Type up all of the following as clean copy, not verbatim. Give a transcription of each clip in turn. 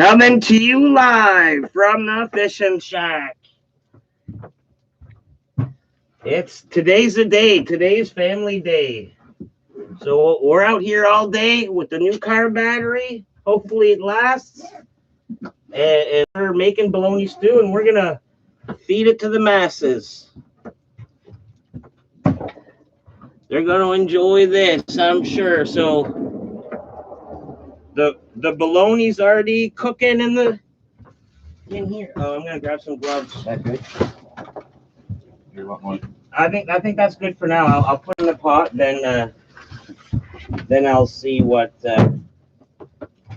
Coming to you live from the fishing shack. Today's the day. Today's family day. So we're out here all day with the new car battery. Hopefully it lasts. And we're making bologna stew, and we're gonna feed it to the masses. They're gonna enjoy this, I'm sure. So the bologna's already cooking in here. Oh, I'm gonna grab some gloves. Is that good? You want one? I think that's good for now. I'll put it in the pot, then I'll see what. Yeah,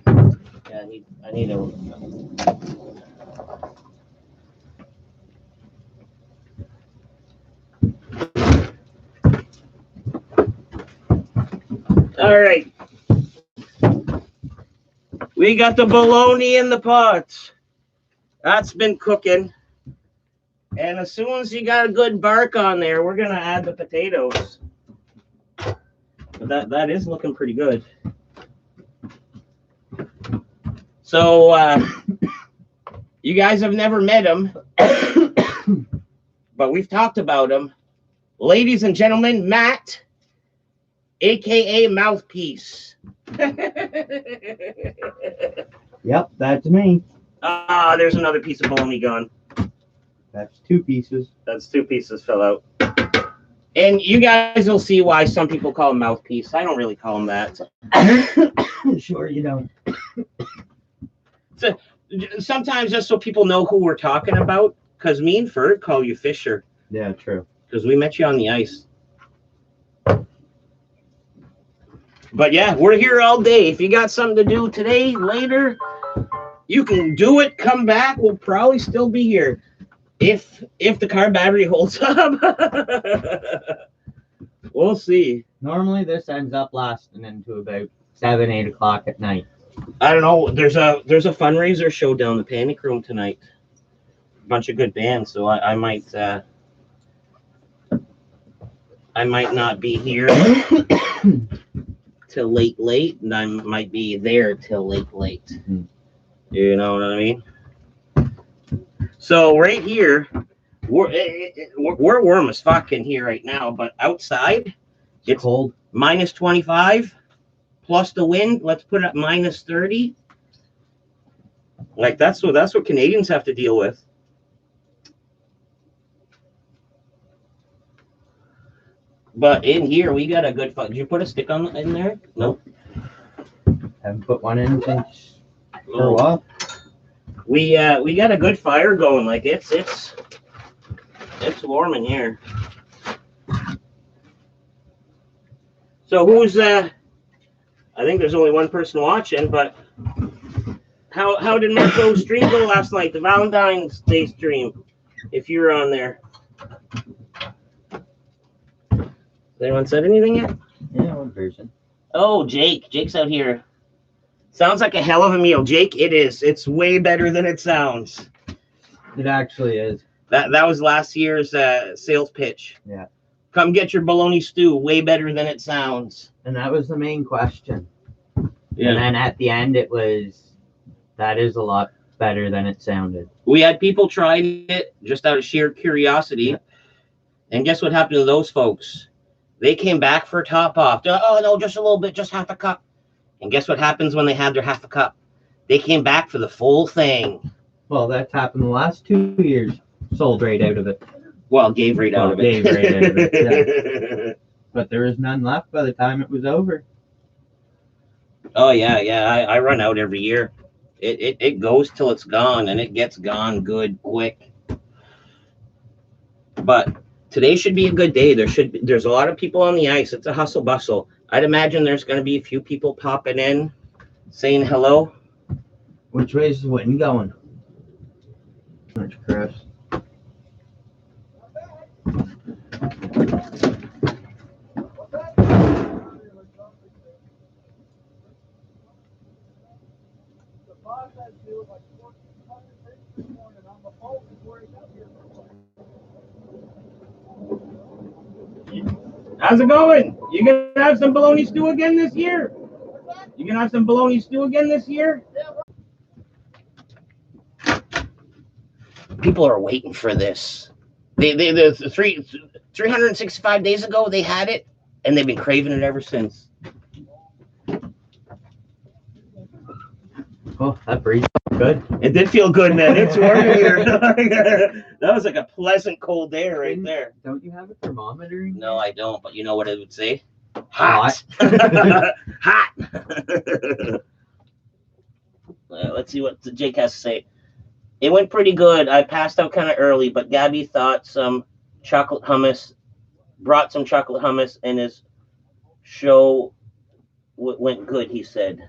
I need a. All right. We got the bologna in the pot. That's been cooking. And as soon as you got a good bark on there, we're going to add the potatoes. But that is looking pretty good. So, you guys have never met him, but we've talked about him. Ladies and gentlemen, Matt, a.k.a. Mouthpiece. Yep, that's me. Ah, there's another piece of bologna gone. That's two pieces. That's two pieces fell out. And you guys will see why some people call him Mouthpiece. I don't really call him that. Sure you don't. So, sometimes just so people know who we're talking about, because me and Ferg call you Fisher. Yeah, true. Because we met you on the ice. But yeah, we're here all day. If you got something to do today, later, you can do it. Come back. We'll probably still be here. If the car battery holds up. We'll see. Normally this ends up lasting into about 7, 8 o'clock at night. I don't know. There's a fundraiser show down the Panic Room tonight. A bunch of good bands, so I might not be here till late, and I might be there till late. Mm-hmm. You know what I mean? So right here, we're warm as fuck in here right now, but outside it's cold. Minus 25 plus the wind. Let's put it at minus 30. Like that's what Canadians have to deal with. But in here we got a good fuck. Did you put a stick in there? Nope. Haven't put one in since for a while. We got a good fire going. Like it's warm in here. So who's I think there's only one person watching, but how did Marco's stream go last night? The Valentine's Day stream, if you were on there. Has anyone said anything yet? Yeah, one person. Oh, Jake's out here. Sounds like a hell of a meal, Jake. It is. It's way better than it sounds. It actually is. That was last year's sales pitch. Yeah. Come get your bologna stew. Way better than it sounds. And that was the main question. Yeah. And then at the end, that is a lot better than it sounded. We had people try it just out of sheer curiosity. Yeah. And guess what happened to those folks? They came back for a top off. Oh, no, just a little bit, just half a cup. And guess what happens when they had their half a cup? They came back for the full thing. Well, that's happened the last 2 years. Sold right out of it. Well, gave right out of it. Gave right out of it, yeah. But there was none left by the time it was over. Oh, yeah. I run out every year. It goes till it's gone, and it gets gone good quick. But today should be a good day. There's a lot of people on the ice. It's a hustle bustle. I'd imagine there's going to be a few people popping in, saying hello. Which way is the wind going? Much Chris. How's it going? You gonna have some bologna stew again this year? You gonna have some bologna stew again this year? people are waiting for this. The 365 days ago they had it, and they've been craving it ever since. Oh, that breeze felt good. It did feel good, man. It's warm in here. That was like a pleasant cold air right there. Don't you have a thermometer? No, I don't. But you know what it would say? Hot. Hot. Let's see what Jake has to say. It went pretty good. I passed out kind of early, but Gabby thought some chocolate hummus, brought some chocolate hummus, and his show went good, he said.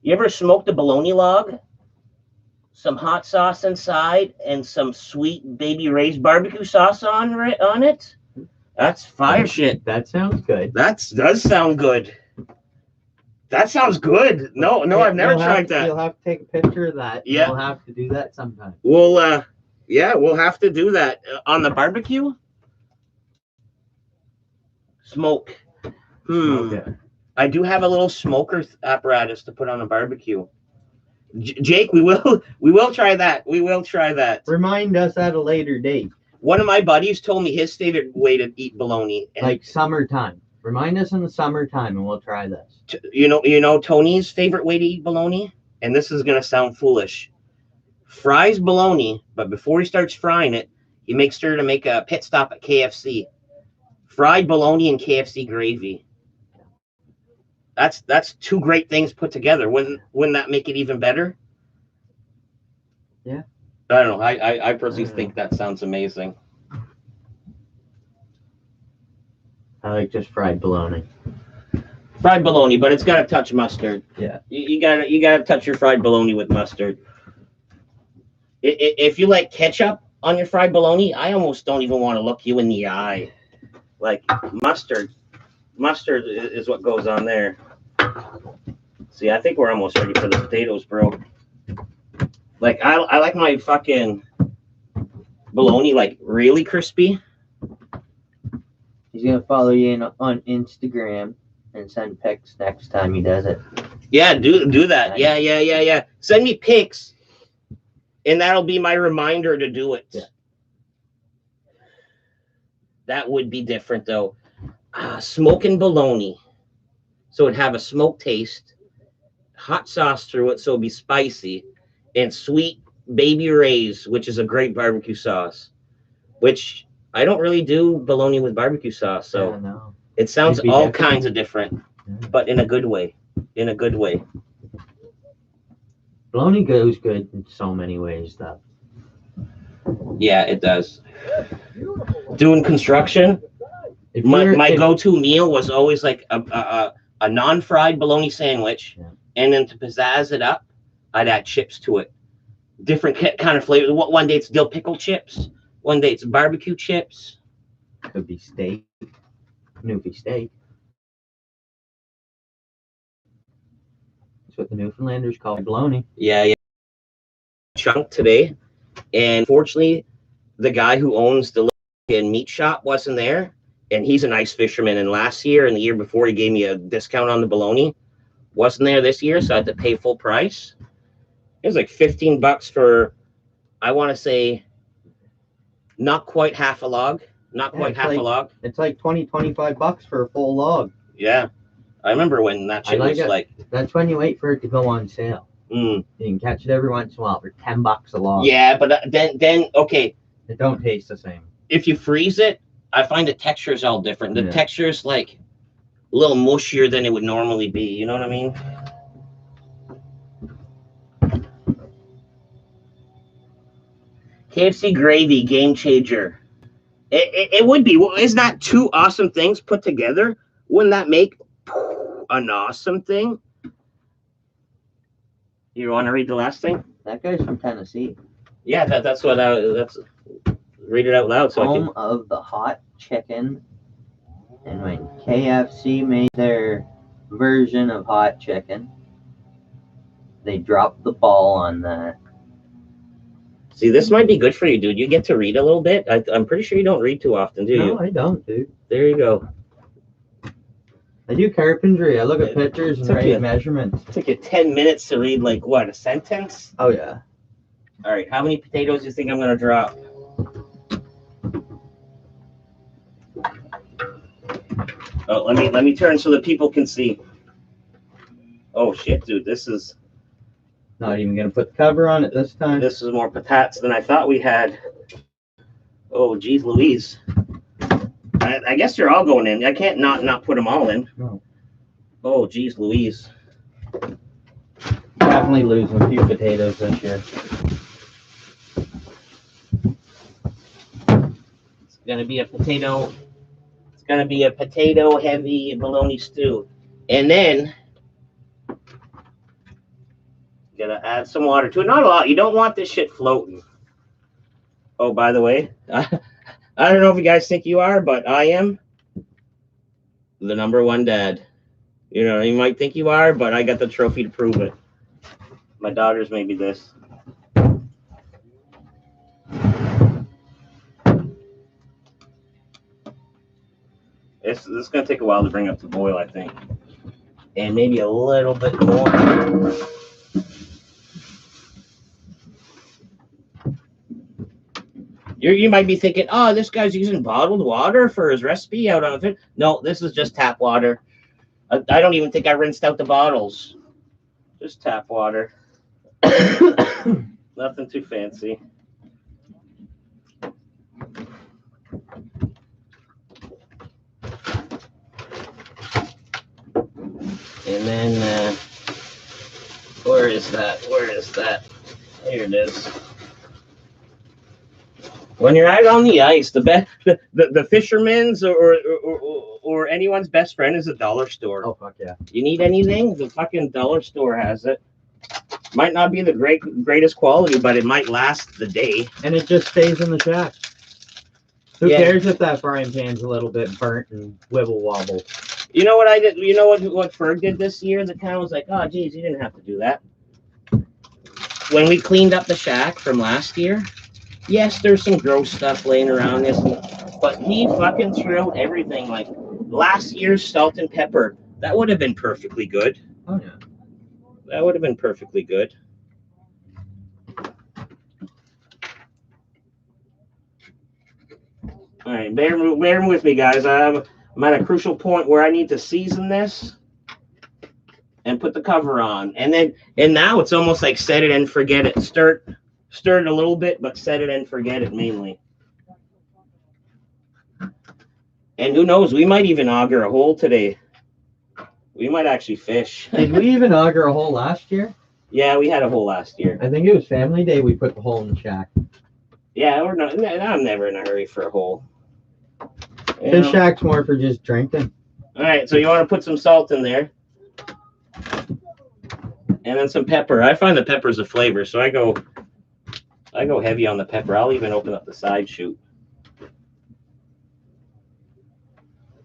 You ever smoked a bologna log? Some hot sauce inside and some sweet Baby Ray's barbecue sauce on it? That's fire shit. That sounds good. That does sound good. That sounds good. No, I've never tried that. You'll have to take a picture of that. Yeah. We'll have to do that sometime. We'll have to do that on the barbecue. Smoke. Okay. I do have a little smoker apparatus to put on a barbecue. Jake, we will try that. We will try that. Remind us at a later date. One of my buddies told me his favorite way to eat bologna. Like summertime. Remind us in the summertime and we'll try this. You know Tony's favorite way to eat bologna? And this is going to sound foolish. Fries bologna, but before he starts frying it, he makes sure to make a pit stop at KFC. Fried bologna and KFC gravy. That's two great things put together. Wouldn't that make it even better? Yeah. I don't know. I personally think that sounds amazing. I like just fried bologna. Fried bologna, but it's got to touch mustard. Yeah. You gotta touch your fried bologna with mustard. If you like ketchup on your fried bologna, I almost don't even want to look you in the eye. Like mustard is what goes on there. See, I think we're almost ready for the potatoes, bro. Like I like my fucking bologna like really crispy. He's gonna follow you on Instagram and send pics next time he does it. Yeah, do that. Yeah. Send me pics, and that'll be my reminder to do it. Yeah. That would be different though. Smoking bologna, so it'd have a smoked taste, hot sauce through it, so it'd be spicy, and sweet Baby Ray's, which is a great barbecue sauce, which I don't really do bologna with barbecue sauce, so no. It sounds all kinds of different, but in a good way. In a good way. Bologna goes good in so many ways, though. Yeah, it does. Doing construction, my go-to meal was always like a non-fried bologna sandwich, and then to pizzazz it up, I'd add chips to it. Different kind of flavors. One day it's dill pickle chips. One day it's barbecue chips. Could be steak. Newfie steak. That's what the Newfoundlanders call bologna. Yeah. Chunk today, and fortunately, the guy who owns the meat shop wasn't there, and he's an ice fisherman. And last year and the year before, he gave me a discount on the bologna. Wasn't there this year, so I had to pay full price. It was like $15 for, I want to say, not quite half a log. Not quite half a log. It's like $25 for a full log. Yeah. I remember when that shit was like. That's when you wait for it to go on sale. You can catch it every once in a while for $10 a log. Yeah, but then okay. It don't taste the same. If you freeze it, I find the texture is all different. The texture is like a little mushier than it would normally be. You know what I mean? KFC gravy, game changer. It would be. Well, it's not two awesome things put together. Wouldn't that make an awesome thing? You want to read the last thing? That guy's from Tennessee. Yeah, that's what that's. Read it out loud. So Home of the hot chicken. And when KFC made their version of hot chicken, they dropped the ball on that. See, this might be good for you, dude. You get to read a little bit. I'm pretty sure you don't read too often, do you? No, I don't, dude. There you go. I do carpentry. I look at pictures and write measurements. It took you 10 minutes to read, like, what, a sentence? Oh, yeah. All right, how many potatoes do you think I'm gonna drop? Oh, let me turn so that people can see. Oh shit, dude, this is Not even gonna put the cover on it this time. this is more patatas than I thought we had. Oh, geez, Louise. I guess they're all going in. I can't not put them all in. No. Oh, geez, Louise. Definitely losing a few potatoes this year. It's gonna be a potato. It's gonna be a potato heavy bologna stew, and then gonna add some water to it. Not a lot. You don't want this shit floating. Oh, by the way, I don't know if you guys think you are, but I am the #1 dad. You know, you might think you are, but I got the trophy to prove it. My daughters made me this. This is gonna take a while to bring up to boil, I think, and maybe a little bit more. You might be thinking, oh, this guy's using bottled water for his recipe out on it. No, this is just tap water. I don't even think I rinsed out the bottles. Just tap water. Nothing too fancy. And then, where is that? Where is that? Here it is. When you're out on the ice, the fisherman's or anyone's best friend is a dollar store. Oh fuck yeah! You need anything? The fucking dollar store has it. Might not be the greatest quality, but it might last the day. And it just stays in the shack. Who Yeah. cares if that frying pan's a little bit burnt and wibble wobble? You know what I did? You know what Ferg did this year? The kind was like, oh, geez, you didn't have to do that. When we cleaned up the shack from last year, yes, there's some gross stuff laying around this, but he fucking threw out everything. Like last year's salt and pepper, that would have been perfectly good. Oh yeah. That would have been perfectly good. All right, bear with me, guys. I'm at a crucial point where I need to season this and put the cover on, and now it's almost like set it and forget it. Stir it a little bit, but set it and forget it mainly. And who knows? We might even auger a hole today. We might actually fish. Did we even auger a hole last year? Yeah, we had a hole last year. I think it was Family Day. We put the hole in the shack. Yeah, we're not. I'm never in a hurry for a hole. This shack's more for just drinking. All right, so you want to put some salt in there, and then some pepper. I find the pepper's a flavor, so I go heavy on the pepper. I'll even open up the side chute.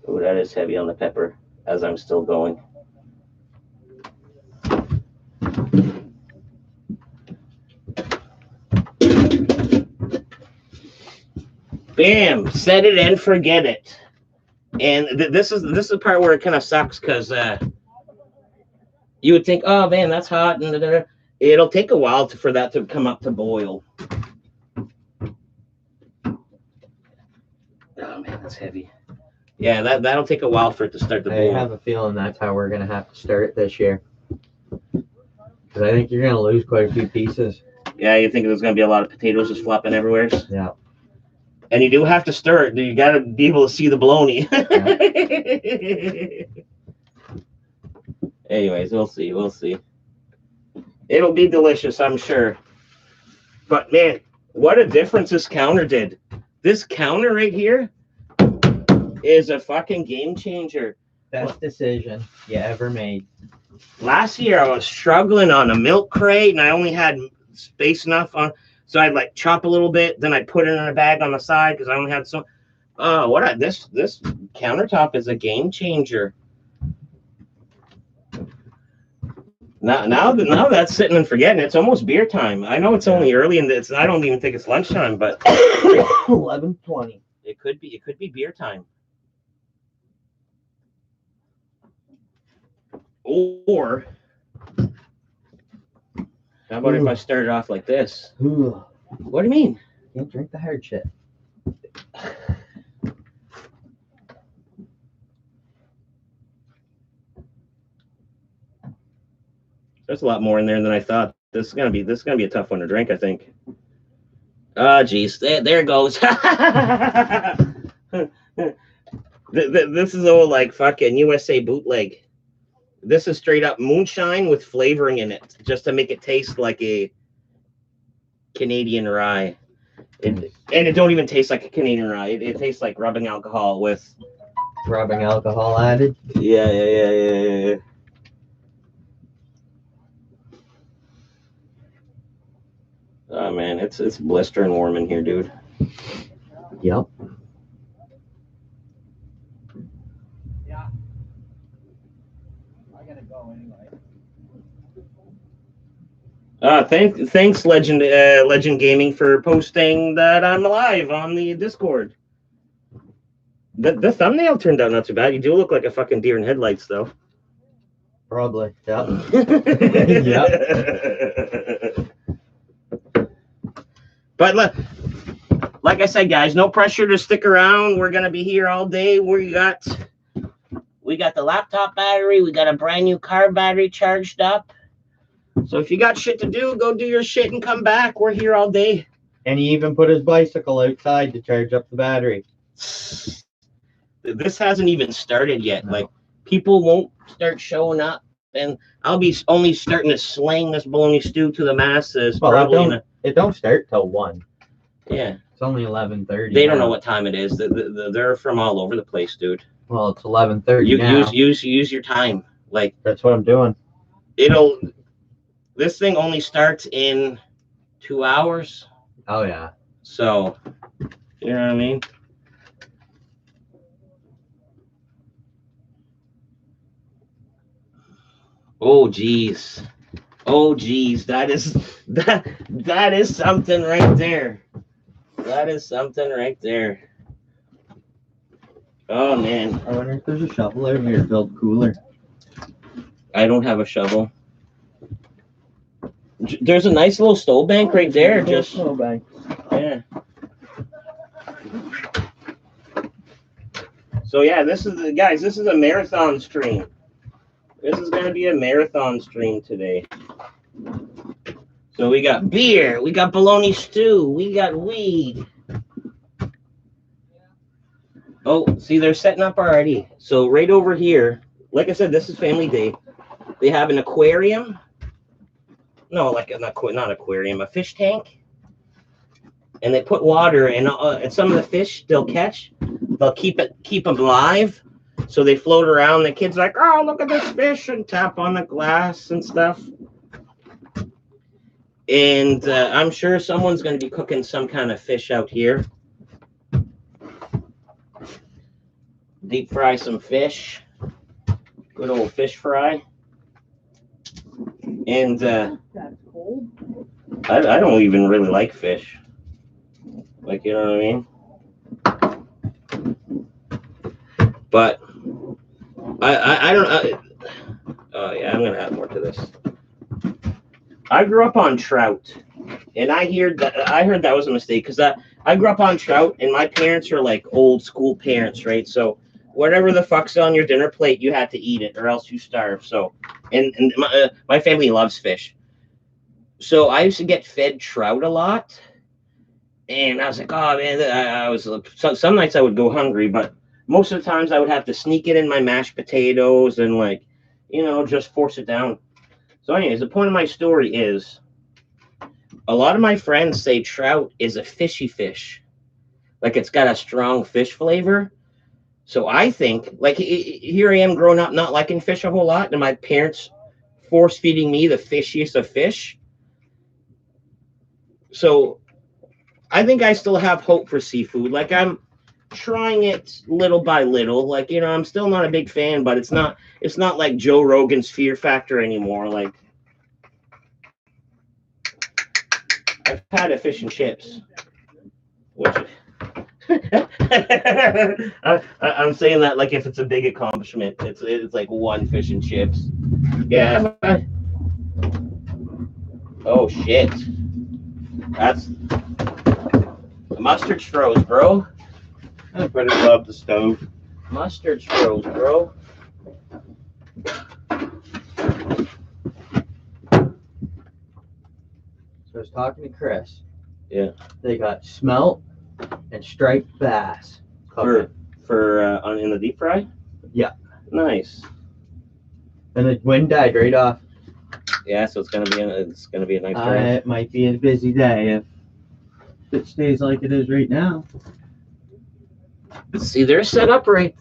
Oh, that is heavy on the pepper. As I'm still going. Bam! Set it and forget it. And this is the part where it kind of sucks because you would think, oh man, that's hot, and it'll take a while for that to come up to boil. Oh man, that's heavy. Yeah, that'll take a while for it to start to boil. I have a feeling that's how we're gonna have to start it this year. Because I think you're gonna lose quite a few pieces. Yeah, you think there's gonna be a lot of potatoes just flopping everywhere? Yeah. And you do have to stir it. You got to be able to see the bologna. Yeah. Anyways, we'll see. We'll see. It'll be delicious, I'm sure. But man, what a difference this counter did. This counter right here is a fucking game changer. Best decision you ever made. Last year I was struggling on a milk crate and I only had space enough on, so I'd like chop a little bit, then I'd put it in a bag on the side because I only had so. This countertop is a game changer. Now that's sitting and forgetting. It's almost beer time. I know it's only early and I don't even think it's lunchtime, but 11:20. It could be beer time. Or How about if I started off like this? Ooh. What do you mean? Can't drink the hard shit. There's a lot more in there than I thought. This is gonna be a tough one to drink, I think. Oh, geez, there it goes. This is all like fucking USA bootleg. This is straight up moonshine with flavoring in it, just to make it taste like a Canadian rye. And it don't even taste like a Canadian rye. It tastes like rubbing alcohol with Rubbing alcohol added. Yeah. Oh man, it's blistering warm in here, dude. Yep. Yeah. I gotta go anyway. Thanks, Legend Gaming, for posting that I'm live on the Discord. The thumbnail turned out not too bad. You do look like a fucking deer in headlights, though. Probably. Yep. But like I said, guys, no pressure to stick around. We're gonna be here all day. We got the laptop battery. We got a brand new car battery charged up. So if you got shit to do, go do your shit and come back. We're here all day. And he even put his bicycle outside to charge up the battery. This hasn't even started yet. No. Like, people won't start showing up, and I'll be only starting to slang this bologna stew to the masses. Well, probably it don't start till 1. Yeah. It's only 11:30. They don't know what time it is. They're from all over the place, dude. Well, it's 11:30 now. Use your time. Like, That's what I'm doing. This thing only starts in 2 hours. Oh yeah. So, you know what I mean? Oh geez. That is something right there. That is something right there. Oh man. I wonder if there's a shovel out here to build cooler. I don't have a shovel. There's a nice little stove bank right there. Just snowbank. yeah. So yeah, this is a marathon stream. This is gonna be a marathon stream today. So we got beer, we got bologna stew, we got weed. Oh, see, they're setting up already. So right over here, like I said, this is family day. They have an aquarium. No, like not aquarium, a fish tank. And they put water in, and some of the fish they'll catch. They'll keep them live, so they float around. The kids are like, oh, look at this fish, and tap on the glass and stuff. And I'm sure someone's going to be cooking some kind of fish out here. Deep fry some fish. Good old fish fry. And That's cold. I don't even really like fish. Like, you know what I mean? But I don't. Oh yeah, I'm gonna add more to this. I grew up on trout, and I heard that was a mistake, because I grew up on trout, and my parents are like old school parents, right? So whatever the fuck's on your dinner plate, you had to eat it, or else you starve. So, and my family loves fish, so I used to get fed trout a lot, and I was like, oh man, I was some nights I would go hungry, but most of the times I would have to sneak it in my mashed potatoes and, like, you know, just force it down. So anyways, the point of my story is, a lot of my friends say trout is a fishy fish. Like, it's got a strong fish flavor. So I think, like, here I am growing up not liking fish a whole lot, and my parents force feeding me the fishiest of fish. So I think I still have hope for seafood. Like, I'm trying it little by little. Like, you know, I'm still not a big fan, but it's not like Joe Rogan's Fear Factor anymore. Like, I've had a fish and chips, which I'm saying that like if it's a big accomplishment. It's like one fish and chips. Yeah. Oh shit. That's mustard's froze, bro. I put it above the stove. Mustard's froze, bro. So I was talking to Chris. Yeah. They got smelt and striped bass. For in the deep fry? Yeah. Nice. And the wind died right off. Yeah, so it's gonna be a nice day. It might be a busy day if it stays like it is right now. See, they're set up right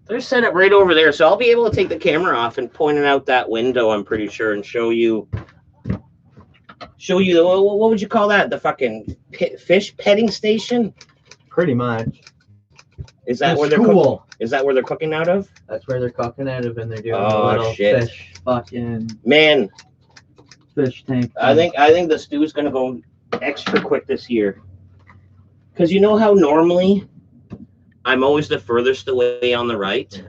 over there, so I'll be able to take the camera off and point it out that window, I'm pretty sure, and show you what would you call that? The fucking fish petting station? Pretty much. Is that where they're cool? Is that where they're cooking out of? That's where they're cooking out of, and they're doing Oh, a little shit. fish fucking Man, fish tank. I think the stew's gonna go extra quick this year. Cause you know how normally I'm always the furthest away on the right?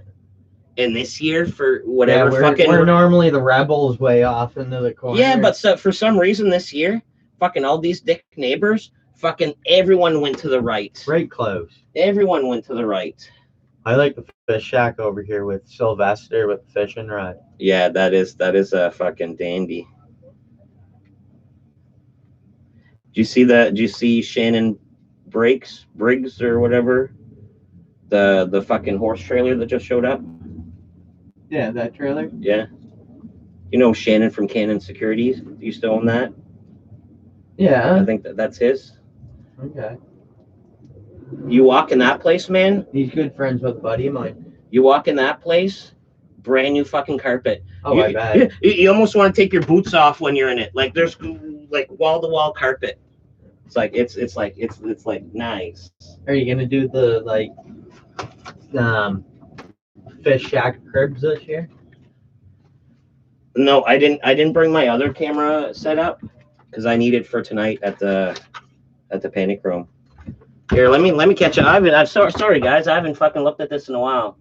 And this year for whatever we're normally the rebels way off into the corner. Yeah, but for some reason this year, fucking all these dick neighbors, fucking everyone went to the right. Right close. Everyone went to the right. I like the fish shack over here with Sylvester with the fishing rod. Yeah, that is a fucking dandy. Do you see Shannon Briggs or whatever? The fucking horse trailer that just showed up? Yeah, that trailer? Yeah. You know Shannon from Cannon Securities? You still own that? Yeah. I think that's his. Okay. You walk in that place, man. He's good friends with a buddy of mine. You walk in that place, brand new fucking carpet. Oh, I bet. You almost want to take your boots off when you're in it. Like there's like wall to wall carpet. It's like it's like nice. Are you gonna do the fish shack cribs this year? No, I didn't bring my other camera set up because I need it for tonight at the panic room. Here, let me catch up. I'm sorry guys, I haven't fucking looked at this in a while.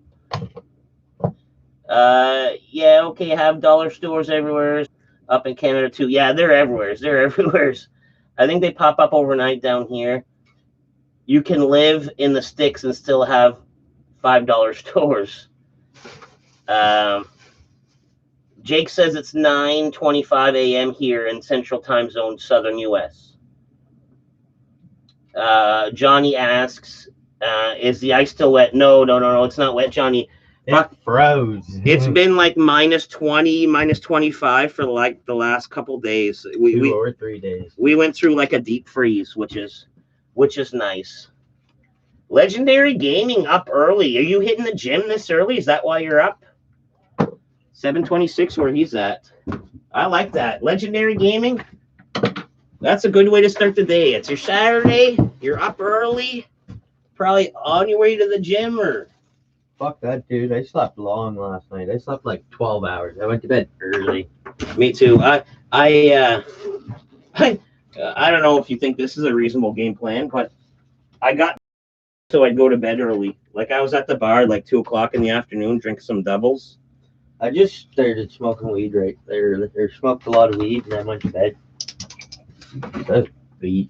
Yeah, okay, have dollar stores everywhere. Up in Canada too. Yeah, they're everywhere. They're everywhere. I think they pop up overnight down here. You can live in the sticks and still have $5 stores. Jake says it's 9:25 a.m. here in Central Time Zone, Southern U.S. Johnny asks, is the ice still wet? No, it's not wet, Johnny. It froze. It's been like -20, -25 for like the last couple days. 2 or 3 days. We went through like a deep freeze, which is nice. Legendary Gaming up early. Are you hitting the gym this early? Is that why you're up? 7:26 where he's at. I like that. Legendary Gaming. That's a good way to start the day. It's your Saturday. You're up early. Probably on your way to the gym or. Fuck that, dude. I slept long last night. I slept like 12 hours. I went to bed early. Me too. I don't know if you think this is a reasonable game plan, but I got so I'd go to bed early. Like I was at the bar like 2 o'clock in the afternoon, drink some doubles. I just started smoking weed right there. I smoked a lot of weed and I went to bed. That's weed.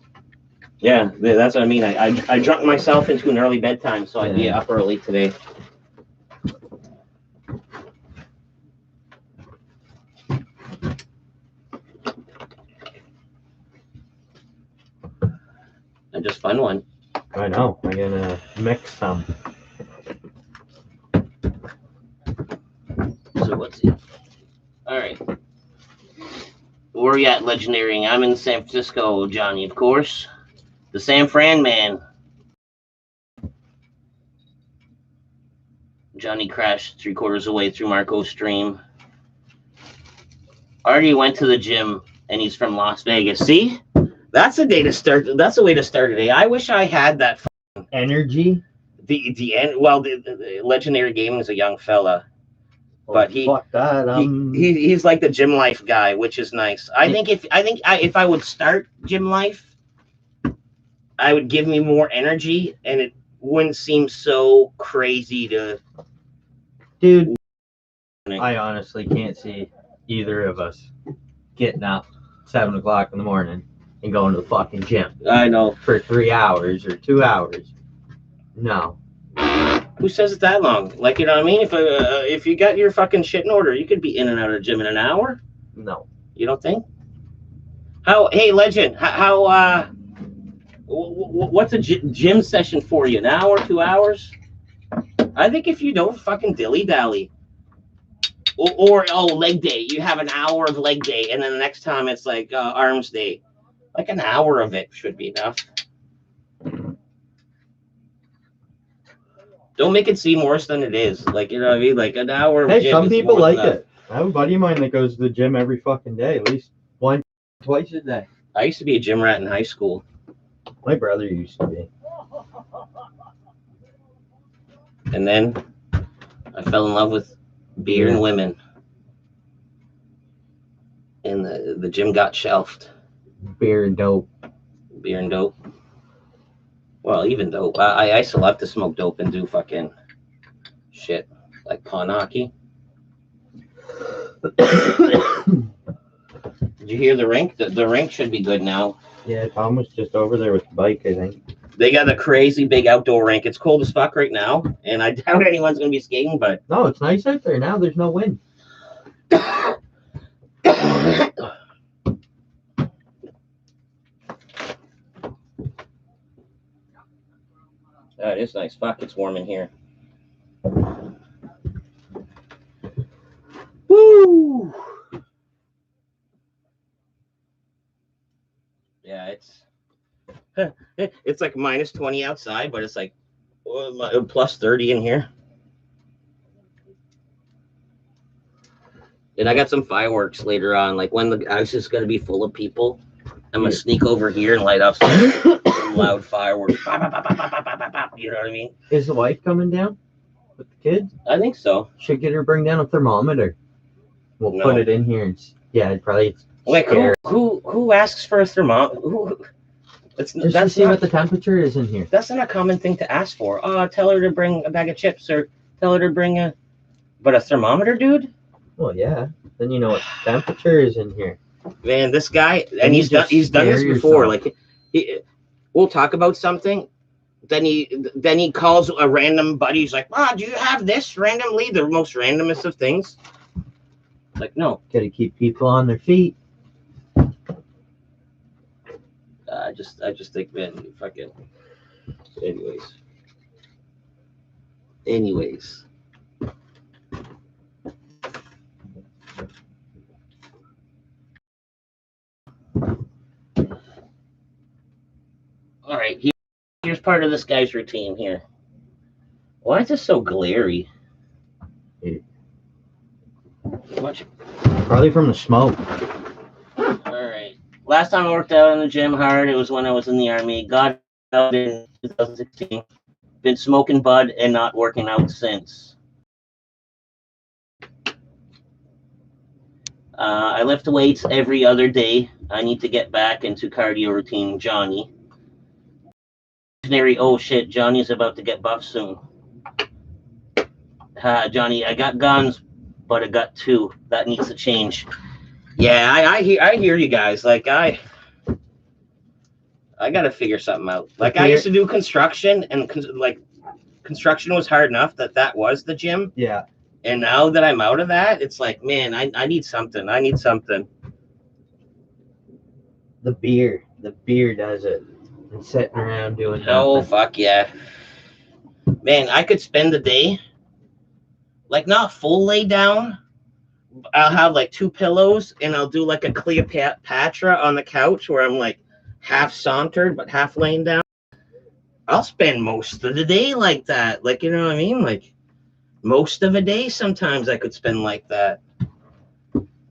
Yeah, that's what I mean. I drunk myself into an early bedtime, so I'd be up early today. I just found one. I know. I'm gonna mix some. So what's it? All right. Where are you at, Legendary? I'm in San Francisco, Johnny, of course. The San Fran man. Johnny crashed 3/4 away through Marco's stream. Already went to the gym, and he's from Las Vegas. See? That's a day to start. That's a way to start a day. I wish I had that energy. The Legendary Gaming is a young fella, but fuck that. He's like the gym life guy, which is nice. I think if I would start gym life, I would give me more energy, and it wouldn't seem so crazy to. Dude, I honestly can't see either of us getting up 7 o'clock in the morning and going to the fucking gym I know. for 3 hours or 2 hours. No. Who says it's that long? Like, you know what I mean? If you got your fucking shit in order, you could be in and out of the gym in an hour. No. You don't think? Hey, Legend, what's a gym session for you? An hour, 2 hours? I think if you don't fucking dilly-dally. Or leg day. You have an hour of leg day, and then the next time it's like arms day. Like an hour of it should be enough. Don't make it seem worse than it is. Like, you know what I mean? Like an hour of Hey, gym some is people more like than enough. it. I have a buddy of mine that goes to the gym every fucking day, at least once, twice a day. I used to be a gym rat in high school. My brother used to be. And then I fell in love with beer and women. And the gym got shelved. Beer and dope. Beer and dope. Well, even dope. I still have to smoke dope and do fucking shit like pawn hockey. Did you hear the rink? The rink should be good now. Yeah, Tom was just over there with the bike, I think. They got a crazy big outdoor rink. It's cold as fuck right now, and I doubt anyone's gonna be skating, but No, it's nice out there now. There's no wind. That is nice. Fuck, it's warm in here. Woo! Yeah, it's like minus 20 outside, but it's like plus 30 in here. And I got some fireworks later on. Like when the house is gonna be full of people, I'm gonna sneak over here and light up some loud fireworks. You know what I mean? Is the wife coming down with the kids? I think so. Should get her to bring down a thermometer. We'll No. put it in here and it'd probably Like scare. who asks for a thermometer? Just to see what the temperature is in here. That's not a common thing to ask for. Oh, tell her to bring a bag of chips or tell her to bring a thermometer, dude? Well, yeah. Then you know what the temperature is in here. Man, this guy, and you he's done just this scare before. yourself. Like we'll talk about something, then he calls a random buddy. He's like, "Ah, do you have this randomly?" The most randomest of things. Like, no. Gotta keep people on their feet. I just think, man, you fucking. Anyways. All right, here's part of this guy's routine here. Why is this so glary? Much. Probably from the smoke. All right. Last time I worked out in the gym hard, it was when I was in the Army. Got out in 2016. Been smoking bud and not working out since. I lift weights every other day. I need to get back into cardio routine, Johnny. Oh shit, Johnny's about to get buff soon. Johnny, I got guns, but I got 2. That needs to change. Yeah, I hear you guys. Like I gotta figure something out. Like I used to do construction, and construction was hard enough that was the gym. Yeah. And now that I'm out of that, it's like, man, I need something. I need something. The beer does it. And sitting around doing nothing. Oh fuck yeah, man! I could spend the day, like not full lay down. I'll have like 2 pillows, and I'll do like a Cleopatra on the couch where I'm like half sauntered but half laying down. I'll spend most of the day like that. Like, you know what I mean? Like most of a day, sometimes I could spend like that.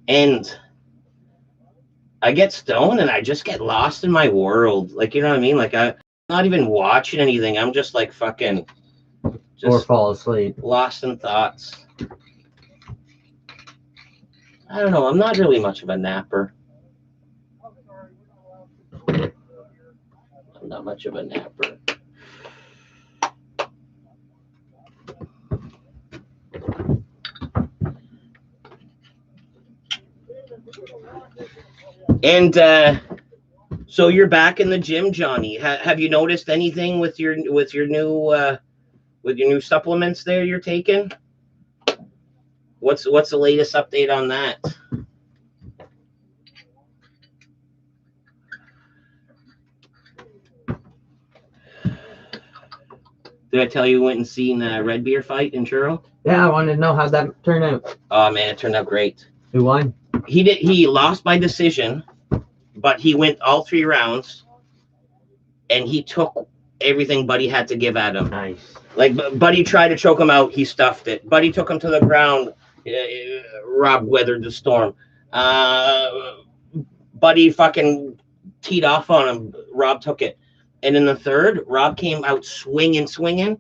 And I get stoned and I just get lost in my world. Like, you know what I mean? Like I'm not even watching anything. I'm just like fucking or fall asleep. Lost in thoughts. I don't know. I'm not really much of a napper. I'm not much of a napper. And so you're back in the gym, Johnny. Have you noticed anything with your new supplements there you're taking? What's the latest update on that? Did I tell you we went and seen Red Beer fight in Churro? Yeah, I wanted to know how'd that turn out. Oh man, it turned out great. Who won? He lost by decision, but he went all 3 rounds, and he took everything Buddy had to give at him. Nice. Like Buddy tried to choke him out, he stuffed it. Buddy took him to the ground. Rob weathered the storm. Buddy fucking teed off on him. Rob took it. And in the third, Rob came out swinging.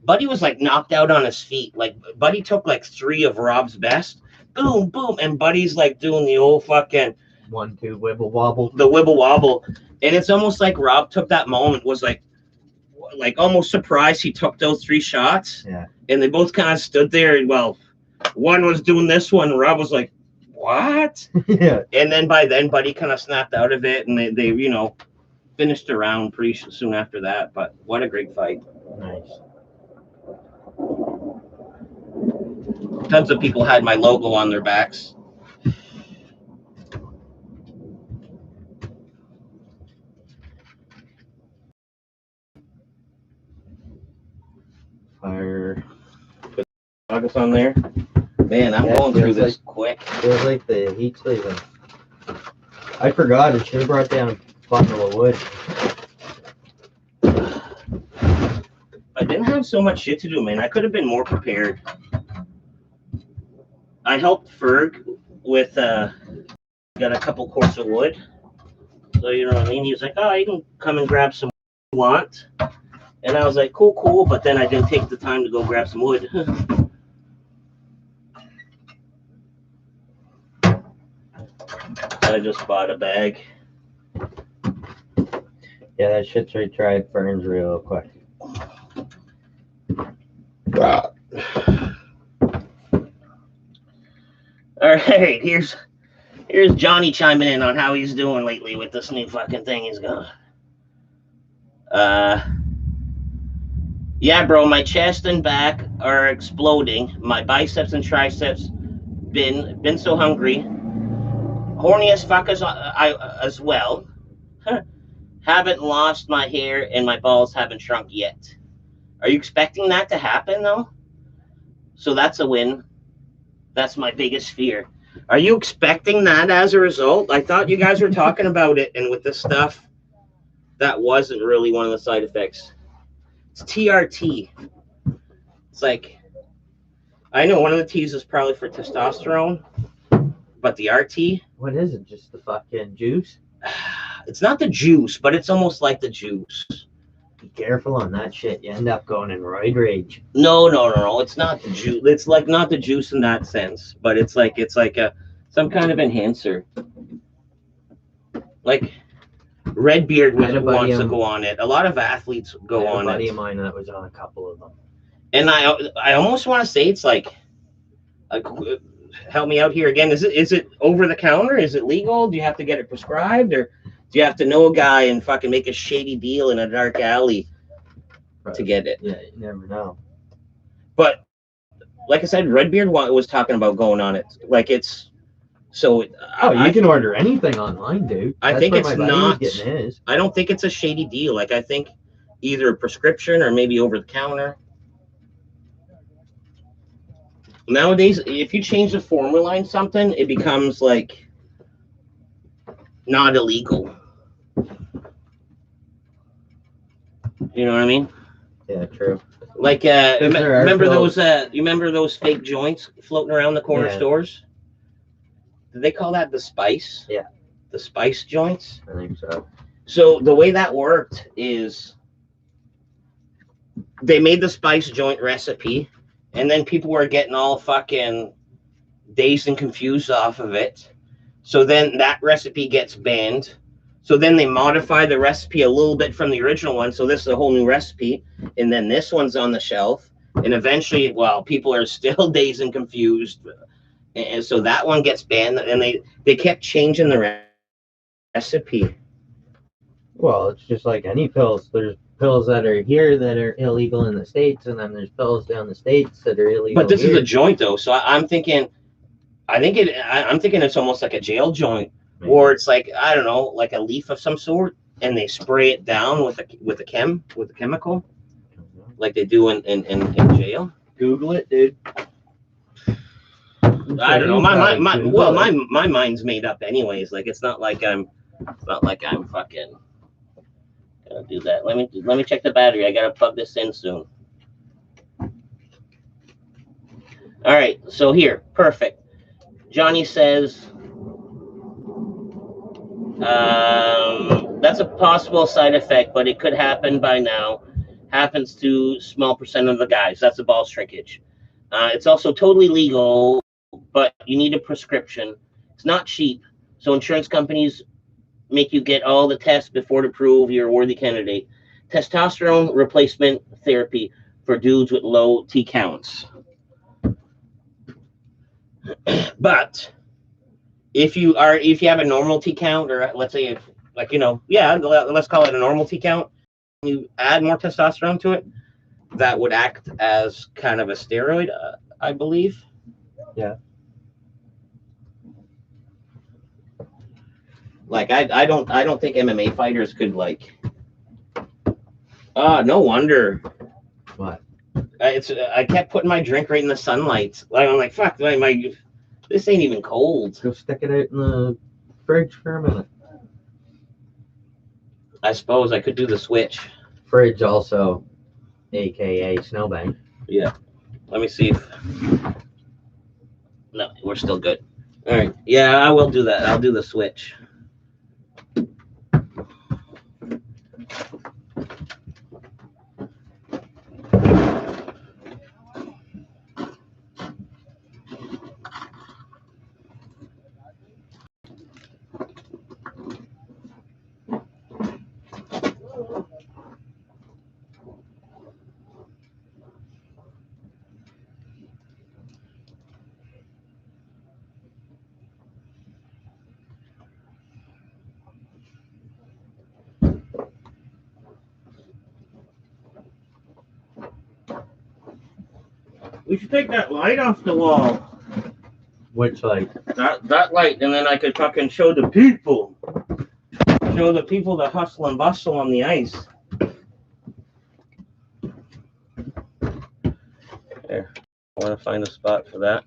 Buddy was like knocked out on his feet. Like Buddy took like 3 of Rob's best. Boom, boom. And Buddy's like doing the old fucking 1-2 wibble wobble. The wibble wobble. And it's almost like Rob took that moment, was like almost surprised he took those 3 shots. Yeah. And they both kind of stood there. And well, one was doing this one. And Rob was like, what? Yeah. And then by then, Buddy kind of snapped out of it. And they finished the round pretty soon after that. But what a great fight. Nice. Tons of people had my logo on their backs. Fire. Put August on there. Man, I'm going through this quick. Feels like the heat's leaving. I forgot. I should have brought down a bundle of wood. I didn't have so much shit to do, man. I could have been more prepared. I helped Ferg with got a couple cords of wood. So you know what I mean? He was like, oh, you can come and grab some if you want. And I was like, cool. But then I didn't take the time to go grab some wood. I just bought a bag. Yeah, that shit's right. Burns real quick. All right, here's Johnny chiming in on how he's doing lately with this new fucking thing he's got. Yeah, bro, my chest and back are exploding. My biceps and triceps been so hungry. Horny as fuck as well. Haven't lost my hair and my balls haven't shrunk yet. Are you expecting that to happen though? So that's a win. That's my biggest fear. Are you expecting that as a result? I thought you guys were talking about it, and with this stuff, that wasn't really one of the side effects. It's TRT. It's like, I know one of the T's is probably for testosterone, but the RT. What is it? Just the fucking juice? It's not the juice, but it's almost like the juice. Be careful on that shit. You end up going in roid rage. No. It's not the juice. It's like not the juice in that sense, but it's like some kind of enhancer. Like Redbeard wants to go on it. A lot of athletes go on it. A buddy of mine that was on a couple of them. And I almost want to say it's like help me out here again. Is it over the counter? Is it legal? Do you have to get it prescribed, or do you have to know a guy and fucking make a shady deal in a dark alley to get it? Yeah, you never know. But like I said, Redbeard was talking about going on it. Like it's so. You can order anything online, dude. I think it's not. I don't think it's a shady deal. Like I think either a prescription or maybe over the counter. Nowadays, if you change the formula in something, it becomes like not illegal. You know what I mean? Yeah, true. Like, remember those? You remember those fake joints floating around the corner stores? Did they call that the spice? Yeah, the spice joints. I think so. So the way that worked is they made the spice joint recipe. And then people were getting all fucking dazed and confused off of it. So then that recipe gets banned. So then they modify the recipe a little bit from the original one. So this is a whole new recipe. And then this one's on the shelf. And eventually, well, people are still dazed and confused. and so that one gets banned. And they kept changing the recipe. Well, it's just like any pills. There's pills that are here that are illegal in the States, and then there's pills down the States that are illegal. But this here. is a joint, though, so I'm thinking it's almost like a jail joint, Maybe. or it's like, I don't know, like a leaf of some sort, and they spray it down with a chemical, like they do in jail. Google it, dude. I don't know. My mind's made up anyways. Like it's not like I'm fucking gonna do that. Let me check the battery. I gotta plug this in soon. All right, so here, perfect. Johnny says that's a possible side effect, but it could happen by now. Happens to small percent of the guys. That's a ball shrinkage. It's also totally legal, but you need a prescription. It's not cheap, so insurance companies make you get all the tests before to prove you're a worthy candidate. Testosterone replacement therapy for dudes with low T counts. But if you have a normal T count, or let's say let's call it a normal T count, you add more testosterone to it, that would act as kind of a steroid, I believe. Yeah. Like I don't think MMA fighters could like. No wonder. What? I kept putting my drink right in the sunlight. Like I'm like, fuck, this ain't even cold. Go stick it out in the fridge for a minute. I suppose I could do the switch. Fridge also, aka snowbank. Yeah. Let me see if. No, we're still good. All right. Yeah, I will do that. I'll do the switch. We should take that light off the wall. Which light? That light, and then I could fucking show the people. Show the people the hustle and bustle on the ice. There. I want to find a spot for that.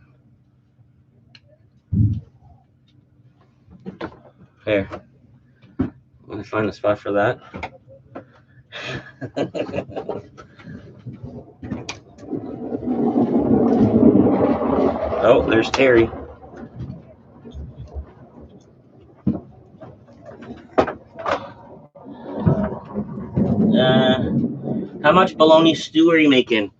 Here. I want to find a spot for that. Oh, there's Terry. How much bologna stew are you making?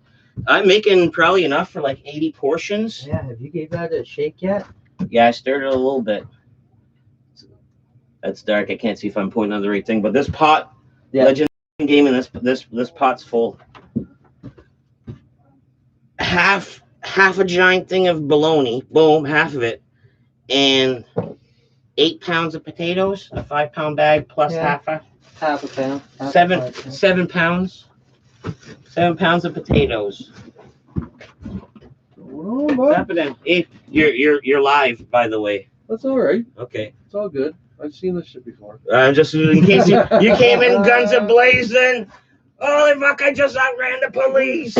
I'm making probably enough for like 80 portions. Yeah, have you gave that a shake yet? Yeah, I stirred it a little bit. That's dark. I can't see if I'm pointing on the right thing, but this pot, Legend game, and this pot's full. Half a giant thing of bologna, boom, half of it, and 8 pounds of potatoes, a 5-pound bag plus half a pound. 7 pounds. 7 pounds of potatoes. What's happening? Hey, you're live, by the way. That's all right. Okay. It's all good. I've seen this shit before. Just in case you came in guns a blazing. Holy fuck! I just outran the police.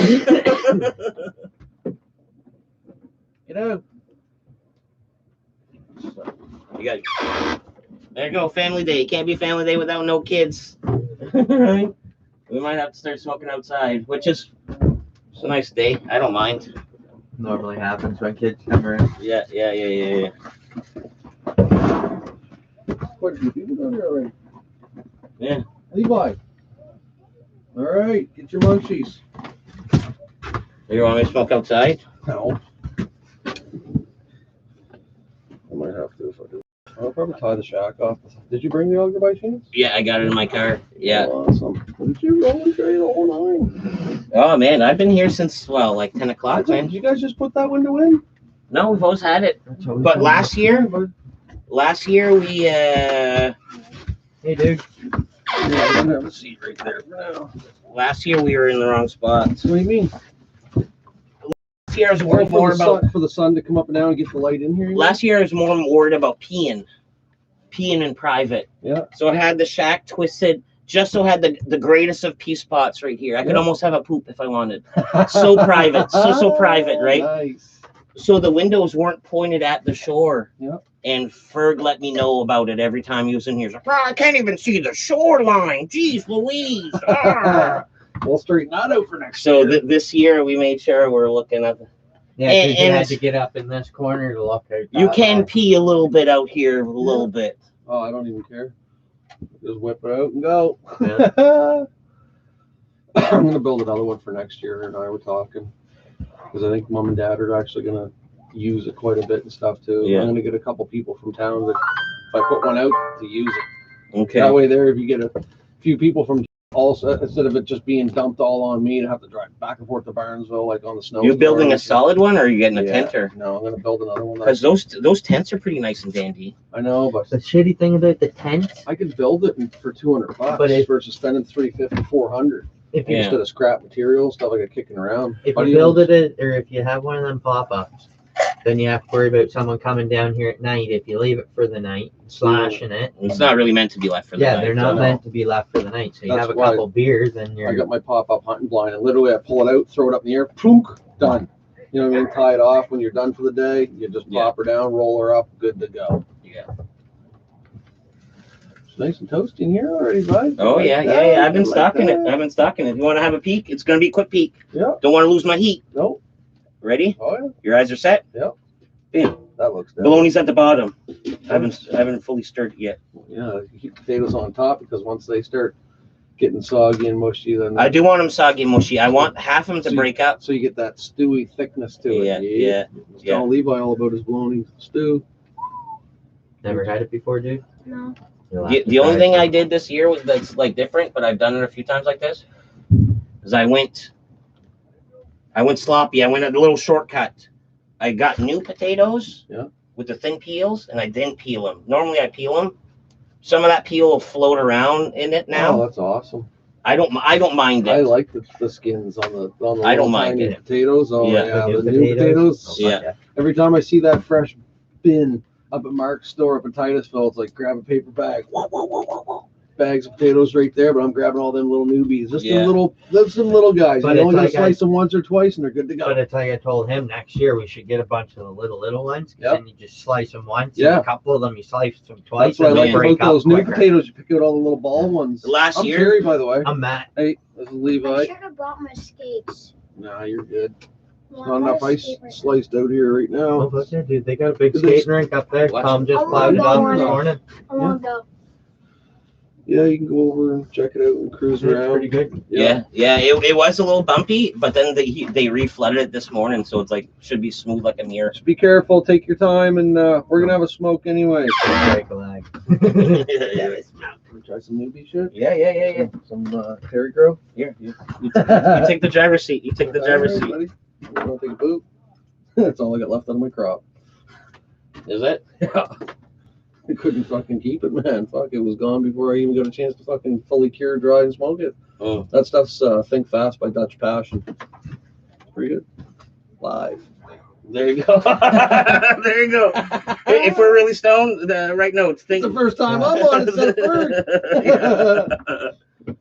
You know. You got. There you go. Family day. Can't be family day without no kids. Right? We might have to start smoking outside, which is it's a nice day. I don't mind. Normally happens when kids come around. Yeah. Quite a few people down here already. Yeah. Levi. All right, get your munchies. You want me to smoke outside? No. I might have to if I do. I'll probably tie the shack off. Did you bring the auger by chance? Yeah, I got it in my car. Yeah. Awesome. Did you roll and trade the whole 9? Oh man, I've been here since like 10 o'clock, man. Did you guys just put that window in? No, we've always had it. That's always But been- last year we Hey, dude. Yeah, I don't have a seat right there for now. last year we were in the wrong spot. What do you mean? Last year I was Oh, worried more about. for the sun to come up and down and get the light in here? you mean? Last year I was more worried about peeing in private. Yeah. So I had the shack twisted. Just so had the greatest of pee spots right here. I could Yeah. almost have a poop if I wanted. So private, so private, right? Nice. So the windows weren't pointed at the shore. Yep. And Ferg let me know about it every time he was in here. He's like, "Ah, I can't even see the shoreline. Jeez Louise. Ah." We'll straighten that out for next So year. this year we made sure we're looking at. Yeah, And- 'cause you and had it's- to get up in this corner to look out. You that can way. pee a little bit out here, a little bit. Oh, I don't even care. Just whip it out and go. Yeah. I'm gonna build another one for next year, and I were talking because I think mom and dad are actually gonna use it quite a bit and stuff too. Yeah. I'm gonna get a couple people from town that if I put one out to use it. Okay. That way, there, if you get a few people from also instead of it just being dumped all on me to have to drive back and forth to Barnesville like on the snow. You building a solid one, or are you getting a Yeah. tenter? No, I'm gonna build another one. Because those tents are pretty nice and dandy. I know, but The shitty thing about the tent, I could build it for $200 But versus spending $350, $400 if you Yeah. instead of scrap material stuff I got kicking around. if But you even- build it, or if you have one of them pop-ups, then you have to worry about someone coming down here at night. If you leave it for the night, slashing it. It's not really meant to be left for the Yeah, night. they're not no. meant to be left for the night. So you That's have a why couple beers, and I you're got my pop-up hunting blind, and literally I pull it out, throw it up in the air, plunk, done. You know what I mean? Tie it off when you're done for the day. You just Yeah. pop her down, roll her up, good to go. Yeah. It's nice and toasty in here already, bud. Oh Like yeah, that, yeah, yeah. I've been like stocking it. that. I've been stocking it. If you want to have a peek, it's gonna be a quick peek. Yeah. Don't want to lose my heat. Nope. Ready? Oh yeah. Your eyes are set. That looks good. Bologna's at the bottom. I haven't fully stirred it yet. Yeah, you keep potatoes on top because once they start getting soggy and mushy, then I do want them soggy and mushy. I want half of them to break up. so you get that stewy thickness to it. Yeah, yeah, Just yeah. tell Levi all about his bologna stew. never had it before, dude. No. You'll have The, to the only try thing it. I did this year was that's like different, but I've done it a few times like this. Is I went sloppy. I went a little shortcut. I got new potatoes. Yeah. With the thin peels, and I didn't peel them. Normally I peel them. Some of that peel will float around in it Oh, now. that's awesome. I don't mind I it. like the skins on the I don't little mind tiny it. potatoes. Oh Yeah. yeah, The the new new potatoes. Oh, Yeah. fuck Every time I see that fresh bin up at Mark's store up in Titusville, it's like grab a paper bag. Whoa, whoa, whoa, whoa, whoa. Bags of potatoes right there, but I'm grabbing all them little newbies. Just Yeah. some little guys. But You it's only gotta like slice them once or twice and they're good to go. But it's like I told him, next year we should get a bunch of the little ones. 'Cause Yep. Then you just slice them once. Yeah. And a couple of them you slice them twice. That's what I and like they break about up those new quicker. potatoes. You pick out all the little ball ones. Last I'm year- Jerry, by the way. I'm Matt. Hey, this is I Levi. should have brought my skates. Nah, you're good. Well, Not enough my ice skate right sliced out here right Oh, now. fuck yeah, dude. They got a big Did they- skating rink up there. What? Tom just I plowed it wanna up go this on it. morning. now. I want to go. Yeah, you can go over and check it out and cruise It's around. pretty good. Yeah. It was a little bumpy, but then they reflooded it this morning, so it's like should be smooth like a mirror. Just be careful, take your time, and we're gonna have a smoke anyway. Break a leg. yeah, Wanna try some newbie shit? yeah. Some Terry Grove. Here, you take the driver's seat. You take the driver's seat. Buddy. You wanna take a boot? That's all I got left on my crop. Is it? Yeah. I couldn't fucking keep it, man. Fuck, it was gone before I even got a chance to fucking fully cure, dry, and smoke it. Oh. That stuff's Think Fast by Dutch Passion. Pretty good. Live. There you go. There you go. If we're really stoned, write notes. It's the first time I'm on it,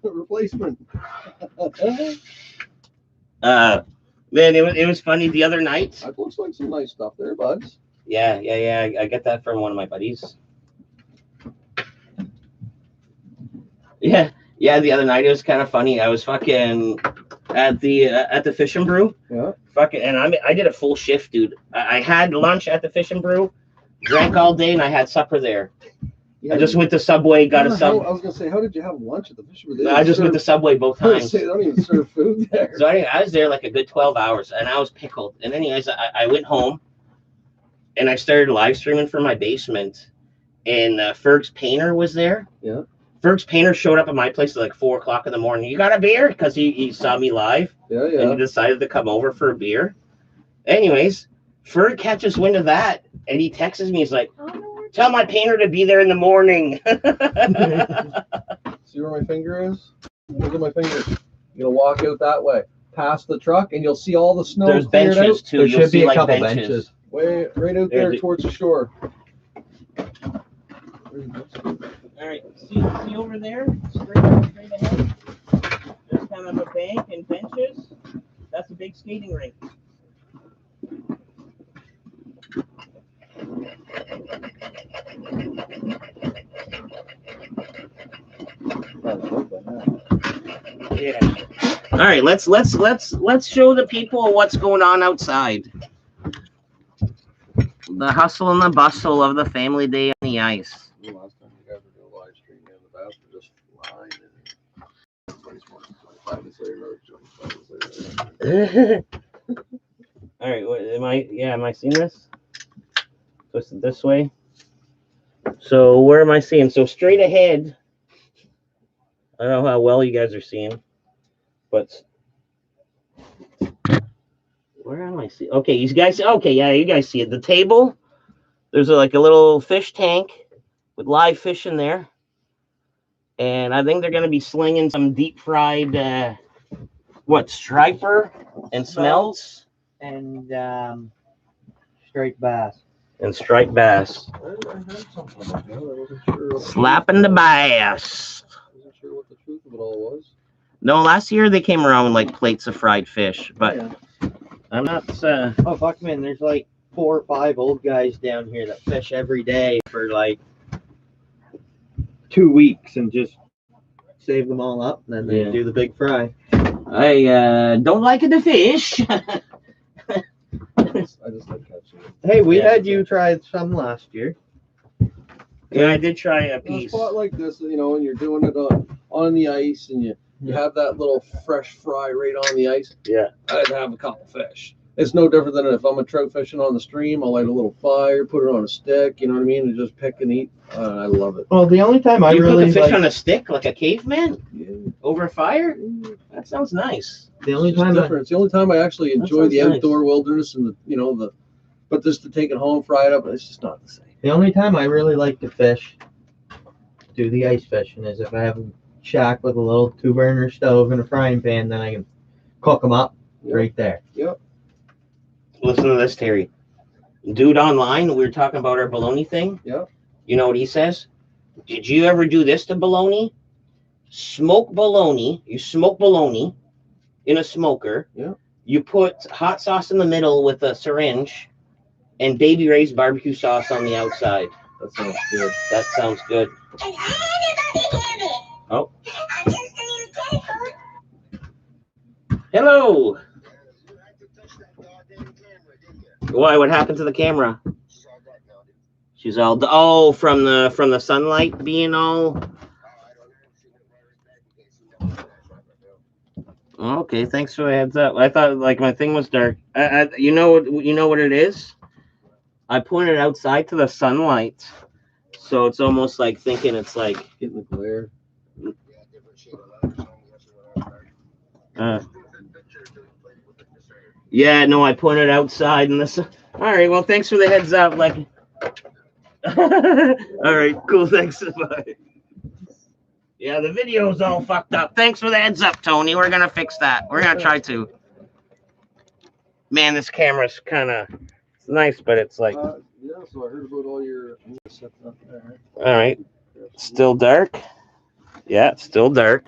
so replacement. Man, it was funny the other night. That looks like some nice stuff there, buds. Yeah. I get that from one of my buddies. Yeah. The other night it was kind of funny. I was fucking at the Fish and Brew. Yeah. Fucking, and I did a full shift, dude. I had lunch at the Fish and Brew, drank all day, and I had supper there. Yeah, I just went to Subway, got a I sub. was gonna say, how did you have lunch at the Fish? I just went to Subway both times. They don't even serve food there. So anyway, I was there like a good 12 hours, and I was pickled. And anyways, I went home, and I started live streaming from my basement, and Ferg's painter was there. Yeah. Ferg's painter showed up at my place at like 4 o'clock in the morning. You got a beer? Because he saw me live, Yeah, and yeah. he decided to come over for a beer. Anyways, Ferd catches wind of that, and he texts me. He's like, I don't know where "Tell my painter to be there in the morning." See where my finger is? Look at my finger. You're gonna walk out that way, past the truck, and you'll see all the snow There's cleared benches out. too. There You'll should see be a like couple benches. benches. Way right out there towards the shore. All right, see over there, straight ahead. There's kind of a bank and benches. That's a big skating rink. Yeah. All right, let's show the people what's going on outside. The hustle and the bustle of the family day on the ice. The last time you guys were doing a live stream, man, the bass were just flying in. 25 minutes later, 25 minutes later. All right, what, am I seeing this? Twist it this way. So where am I seeing? So straight ahead. I don't know how well you guys are seeing, but where am I seeing? Okay, you guys. Okay, yeah, you guys see it. The table. There's like a little fish tank with live fish in there, and I think they're going to be slinging some deep fried, striper and smelts And straight bass. and striped bass. I heard something like that. I wasn't sure. Slapping the bass. I wasn't sure what the truth of it all was. No, last year they came around with like plates of fried fish, but Yeah. I'm not. Oh fuck, man! There's like 4 or 5 old guys down here that fish every day for like 2 weeks and just save them all up, and then they Yeah. do the big fry. I don't like the fish. I just like catching it. Hey, we Yeah. had you try some last year. Yeah, I did try a In a piece. spot like this, and you're doing it on the ice, and you have that little fresh fry right on the ice. Yeah. I'd have a couple fish. It's no different than if I'm a trout fishing on the stream. I'll light a little fire, put it on a stick, you know what I mean, and just pick and eat. I love it. Well, the only time I You really put the fish like, on a stick like a caveman Yeah. over fire? That sounds nice. the only It's just time I, different. It's the only time I actually enjoy sounds the nice. outdoor wilderness and but just to take it home, fry it up, it's just not the same. the only time I really like to fish, do the ice fishing, is if I have a shack with a little 2-burner stove and a frying pan, then I can cook them up right there. Listen to this, Terry. Dude online, we were talking about our bologna thing. Yeah. You know what he says? Did you ever do this to bologna? Smoke bologna. You smoke bologna in a smoker. Yeah. You put hot sauce in the middle with a syringe and Baby Ray's barbecue sauce on the outside. That sounds good. That sounds good. Oh. Hello. Why? What happened to the camera? She's all from the sunlight being all. Okay, thanks for the heads up. I thought like my thing was dark. You know what it is? I pointed outside to the sunlight, so it's almost like thinking it's like. Getting the glare. Yeah, no, I pointed outside and this. All right, well, thanks for the heads up. Like, all right, cool, thanks. Bye. Yeah, the video's all fucked up. Thanks for the heads up, Tony. We're gonna fix that. We're gonna try to. Man, this camera's kind of nice, but it's like. Yeah, so I heard about all your stuff up there. All right, still dark. Yeah, it's still dark.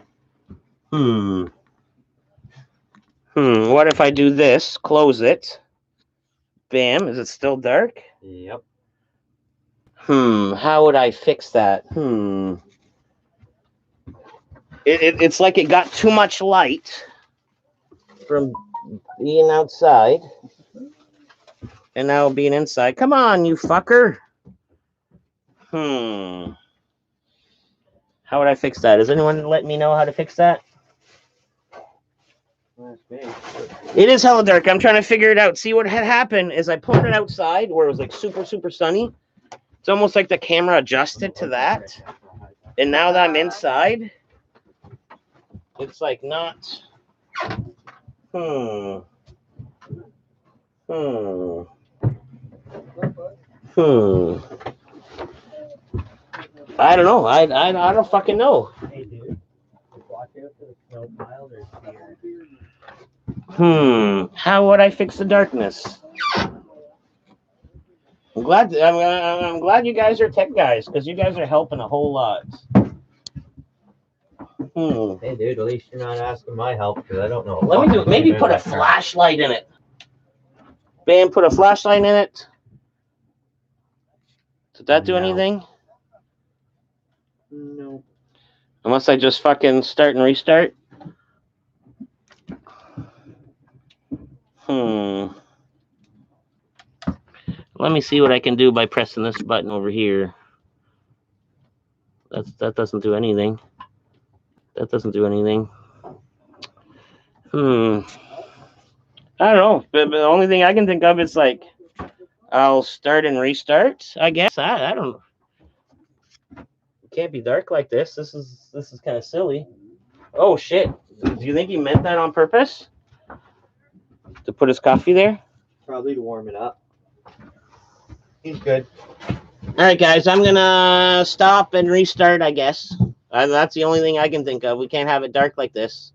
What if I do this? Close it. Bam. Is it still dark? Yep. How would I fix that? It's like it got too much light from being outside. And now being inside. Come on, you fucker. How would I fix that? Does anyone let me know how to fix that? It is hella dark. I'm trying to figure it out. See, what had happened is I pulled it outside where it was like super, super sunny. It's almost like the camera adjusted to that. And now that I'm inside, it's like not. I don't know. I don't fucking know. Hey, dude. Watch out for the snow pile. There's deer. How would I fix the darkness? I'm glad you guys are tech guys because you guys are helping a whole lot. Hey, dude. At least you're not asking my help because I don't know. Let me do. Maybe put a flashlight in it. Bam, put a flashlight in it. Did that do No. anything? No. Unless I just fucking start and restart. Let me see what I can do by pressing this button over here. That doesn't do anything. That doesn't do anything. I don't know. But the only thing I can think of is like I'll start and restart, I guess. I don't know. It can't be dark like this. This is kind of silly. Oh shit. Do you think he meant that on purpose? To put his coffee there? Probably to warm it up. He's good. All right, guys, I'm gonna stop and restart, I guess. That's the only thing I can think of. We can't have it dark like this.